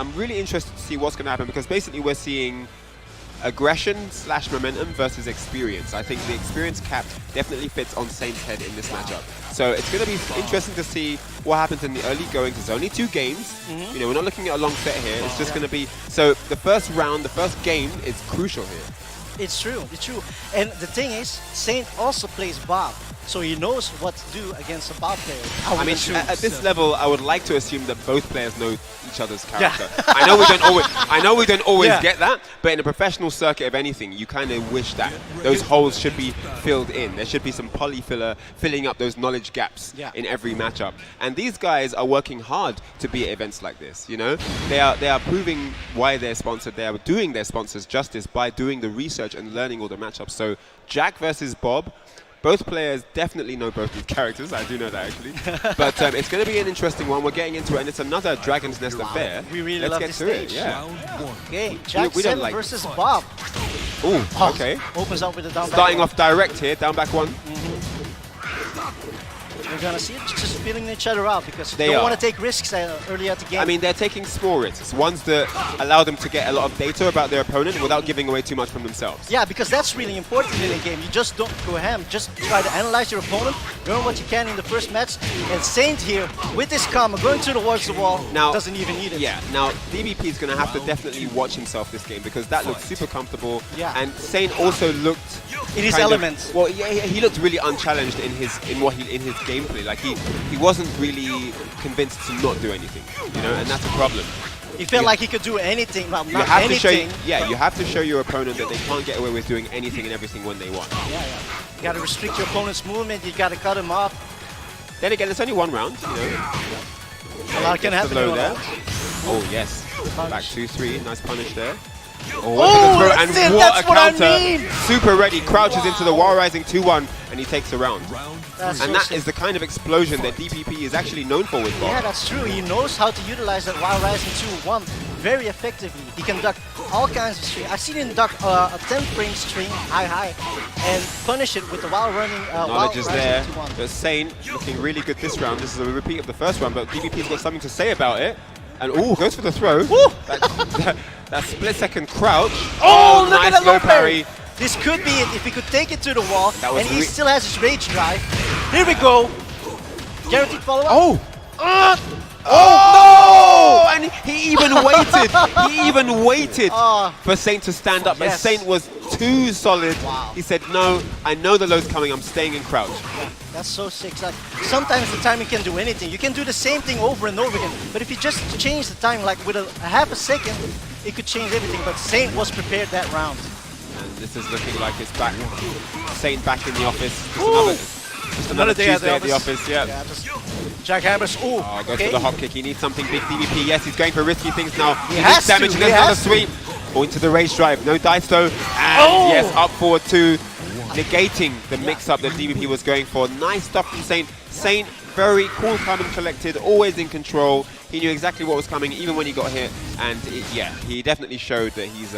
I'm really interested to see what's going to happen, because basically we're seeing aggression/momentum versus experience. I think the experience cap definitely fits on Saint's head in this matchup. So it's going to be interesting to see what happens in the early goings. It's only 2 games. You know, we're not looking at a long set here. It's just going to be, so the first round, the first game is crucial here. It's true, it's true. And the thing is, Saint also plays Bob, so he knows what to do against a Bob player. I mean, at this level, I would like to assume that both players know each other's character. I know we don't always get that, but in a professional circuit of anything, you kind of wish that those holes should be filled in. There should be some poly filler filling up those knowledge gaps in every matchup. And these guys are working hard to be at events like this. You know, they are proving why they're sponsored. They are doing their sponsors justice by doing the research and learning all the matchups. So Jack versus Bob. Both players definitely know both these characters. I do know that, actually. But it's going to be an interesting one. We're getting into it, and it's another Dragon's Nest affair. We really love this stage. Okay, Jack-7 versus Bob. Ooh, okay. Opens up with a down back. Starting off direct here, down back 1. We're going to see it just feeling each other out, because they don't want to take risks early at the game. I mean, they're taking small risks, ones that allow them to get a lot of data about their opponent without giving away too much from themselves. Yeah, because that's really important in a game. You just don't go ham, just try to analyze your opponent, learn what you can in the first match. And Saint here, with this comma, going towards the wall, now, doesn't even need it. Yeah, now DBP is going to have to definitely watch himself this game, because that looked super comfortable. Yeah. And Saint also looked in his element. Well, yeah, he looked really unchallenged in his gameplay. Like he wasn't really convinced to not do anything, you know, and that's a problem. He felt like he could do anything, well, you have to show, you have to show your opponent that they can't get away with doing anything and everything when they want. Yeah. You got to restrict your opponent's movement. You got to cut him off. Then again, it's only 1 round, you know. A lot can happen there. Oh yes, back 2-3, nice punish there. Oh, that's and it, what that's a what counter! I mean. Super ready, crouches into the wall rising 2-1, and he takes a round. That's and that is the kind of explosion that DPP is actually known for with Bob. Yeah, that's true. He knows how to utilize that while rising 2-1 very effectively. He can duck all kinds of string. I've seen him duck a 10-frame string high and punish it with the while running. Knowledge is there. But Saint looking really good this round. This is a repeat of the first round, but DPP's got something to say about it. And goes for the throw. That split-second crouch. Oh, look nice at that low parry. This could be it if he could take it to the wall, and he still has his rage drive. Here we go. Guaranteed follow-up. Oh no! And he even waited. He even waited for Saint to stand up. But Saint was too solid. Wow. He said, "No, I know the low's coming. I'm staying in crouch." Yeah, that's so sick. Like, sometimes the timing can do anything. You can do the same thing over and over again. But if you just change the time, like with a half a second, it could change everything. But Saint was prepared that round. And this is looking like it's back. Saint back in the office. Just another day Tuesday at the office. Yeah. Just jackhammers. Goes for the hop kick. He needs something big. DVP. Yes, he's going for risky things now. He has damage. to. There's another sweep. Into the rage drive. No dice though. And yes, up forward 2. Negating the mix-up that DVP was going for. Nice stuff from Saint. Saint, very cool, calm and collected, always in control. He knew exactly what was coming, even when he got hit. And he definitely showed that he's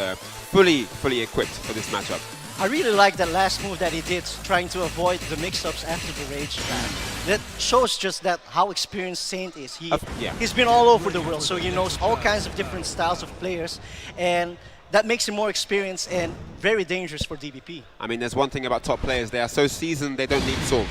fully equipped for this matchup. I really like that last move that he did, trying to avoid the mix-ups after the rage drive. That shows just that how experienced Saint is. He's been all over the world, so he knows all kinds of different styles of players, and that makes him more experienced and very dangerous for DBP. I mean, there's one thing about top players, they are so seasoned they don't need salt.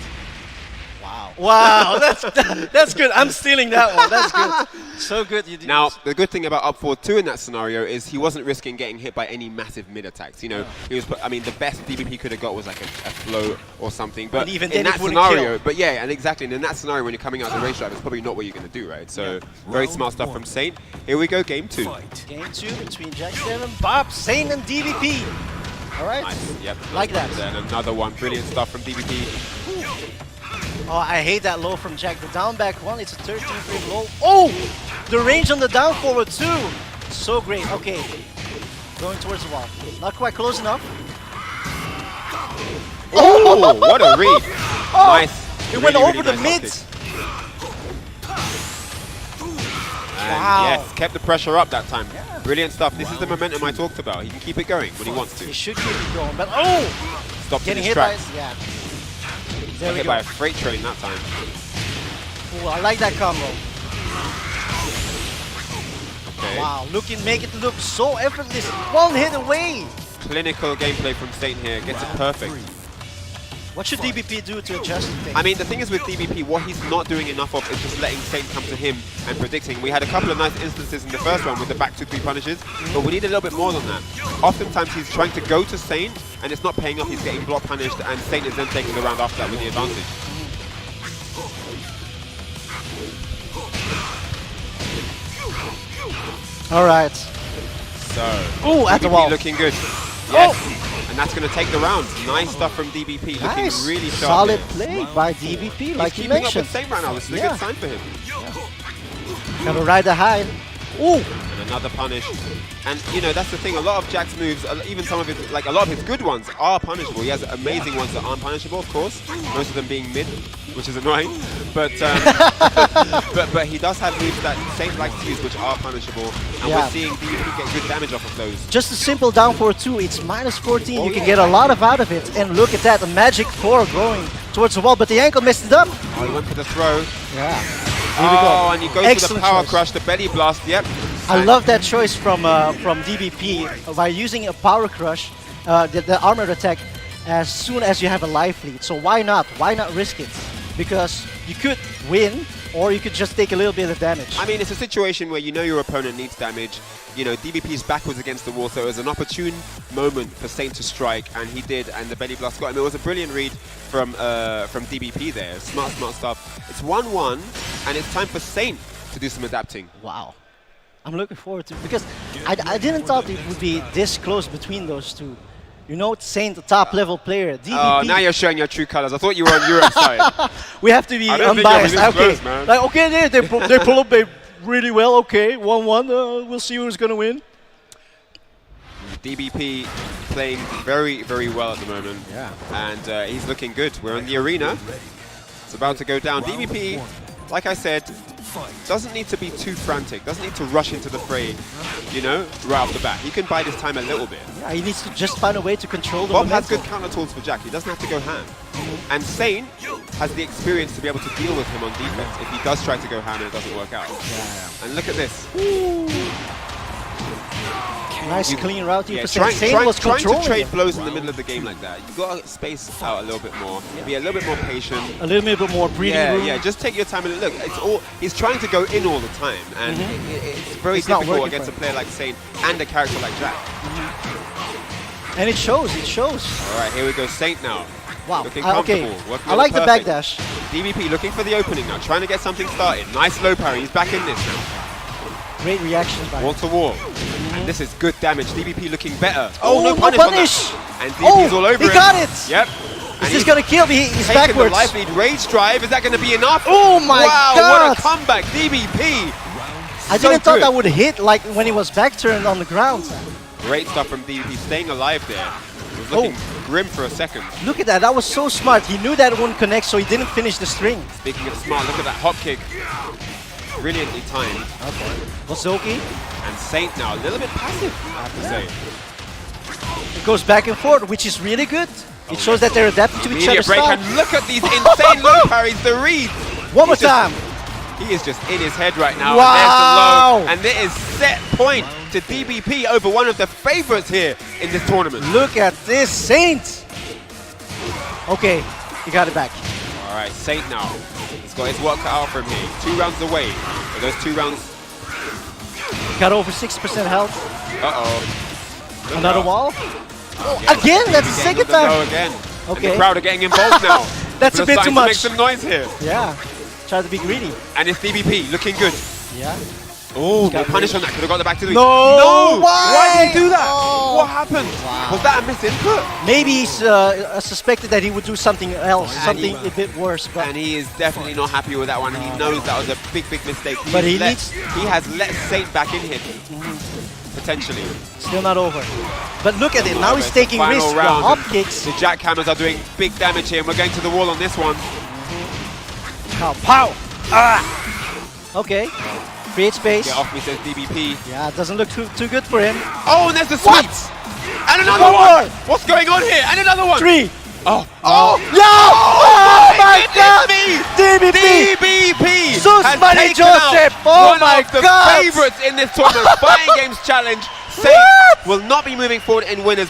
Wow, that's good. I'm stealing that one. That's good. So good. Now, the good thing about up forward 2 in that scenario is he wasn't risking getting hit by any massive mid attacks. You know, he was. I mean, the best DBP could have got was like a flow or something. But even in that scenario, and exactly, and in that scenario, when you're coming out of the rage drive, it's probably not what you're going to do, right? So very smart stuff from Saint. Here we go, game 2. Game 2 between Jack-7, Bob, Saint, and DBP. All right. Nice. Yep. Like that. And another one, brilliant stuff from DBP. Oh, I hate that low from Jack. The down back 1, it's a 13-frame low. Oh! The range on the down forward too. So great. Okay. Going towards the wall. Not quite close enough. Oh, what a read. Nice. It went over the mids. Wow. Yes, kept the pressure up that time. Yeah. Brilliant stuff. This is the momentum I talked about. He can keep it going when he wants to. He should keep it going, but stopped getting in his hit tracks. There we hit go. by a freight train that time. Ooh, I like that combo. Okay. Wow, make it look so effortless. One hit away. Clinical gameplay from Saint here. Gets it perfect. What should DBP do to adjust things? I mean, the thing is with DBP, what he's not doing enough of is just letting Saint come to him and predicting. We had a couple of nice instances in the first round with the back 2-3 punishes, but we need a little bit more than that. Oftentimes he's trying to go to Saint, and it's not paying off. He's getting block punished, and Saint is then taking the round after that with the advantage. All right. So, at the wall. Looking good. Yes. And that's going to take the round. Nice stuff from DBP. Nice. Looking really sharp. Solid here. play by DBP, like you He's keeping mentioned. up with Saint right now. This is a good sign for him. Gotta ride the high. Ooh! And another punish. And you know, that's the thing, a lot of Jack's moves, even some of his, like a lot of his good ones are punishable. He has amazing ones that aren't punishable, of course. Most of them being mid, which is annoying. But but he does have moves that Saint likes to use which are punishable. And we're seeing DBP get good damage off of those. Just a simple down 4-2, it's -14. You can get a lot out of it. And look at that, a magic 4 going towards the wall, but the ankle messed it up. Oh, he went for the throw. Yeah. Here we go. And he goes for the power crush, the belly blast, yep. I love that choice from DBP by using a power crush, the armored attack, as soon as you have a life lead. So why not? Why not risk it? Because you could win, or you could just take a little bit of damage. I mean, it's a situation where you know your opponent needs damage. You know, DBP's back was against the wall, so it was an opportune moment for Saint to strike, and he did, and the belly blast got him. It was a brilliant read from DBP there. Smart stuff. It's 1-1, and it's time for Saint to do some adapting. Wow. I'm looking forward to it, because I didn't thought it would be this close between those two. You know, Saint, the top level player. DBP. Oh, now you're showing your true colors. I thought you were on Europe's side. We have to be unbiased. Okay, close, like, okay, they pull up really well. Okay, 1-1. We'll see who's gonna win. DBP playing very, very well at the moment. Yeah. And he's looking good. We're in the arena. It's about to go down. DBP, like I said, doesn't need to be too frantic, doesn't need to rush into the fray, you know, right off the bat. He can bide his time a little bit. Yeah, he needs to just find a way to control the Bob momentum. has good counter tools for Jack. He doesn't have to go ham. And Saint has the experience to be able to deal with him on defense if he does try to go ham and it doesn't work out. Yeah. And look at this. Nice clean route. Yeah, trying to trade blows in the middle of the game like that. You've got to space out a little bit more, be a little bit more patient. A little bit more breathing room. Yeah, just take your time and look. It's all he's trying to go in all the time, and it's very difficult against a player like Saint and a character like Jack. And it shows. All right, here we go. Saint now. Wow. Looking comfortable. I like the backdash. DBP looking for the opening now, trying to get something started. Nice low parry. He's back in this now. Great reactions by wall to wall. And this is good damage. DBP looking better. Oh, no punish! And DBP's all over he got it! Yep. Is this gonna kill me? He's taking backwards. the life lead. Rage drive. Is that going to be enough? Oh my god! Wow, what a comeback. DBP. I didn't thought that would hit like when he was back turned on the ground. Great stuff from DBP. Staying alive there. It was looking grim for a second. Look at that. That was so smart. He knew that it wouldn't connect, so he didn't finish the string. Speaking of smart, look at that hop kick. Brilliantly timed. Okay. Bozoki. And Saint now a little bit passive, I have to say. It goes back and forth, which is really good. It shows that they're adapting to each other's style. And look at these insane low parries, the read. One more time. He is just in his head right now. Wow. And there is set point to DBP over one of the favorites here in this tournament. Look at this, Saint. Okay, he got it back. All right, Saint now. He's got his work cut out from here. 2 rounds away. But those 2 rounds. Got over 6% health. Uh-oh. Another wall. Oh, again? That's the second time. Again. Okay. And the crowd are getting involved now. That's a bit too much. Make some noise here. Yeah. Try to be greedy. And it's DBP looking good. Yeah. Oh, no punish on that. Could have got the back to the No! Why did he do that? Oh. What happened? Wow. Was that a misinput? Maybe he's suspected that he would do something else, something a bit worse. But and he is definitely not happy with that one. He knows that was a big mistake. But he has let Saint back in here. Potentially. Still not over. But look at it. Now he's taking risks. The hop kicks. The jackhammers are doing big damage here, and we're going to the wall on this one. Pow! Pow! Ah! Okay. Create space. Get off me, says DBP. Yeah, it doesn't look too good for him. Oh, and there's the sweep. And another one! What's going on here? And another one! 3, Oh! Oh my God! DBP Sus Money Joseph! Oh my God! One of the favorites in this tournament, Fighting Games Challenge. Saint will not be moving forward in winners.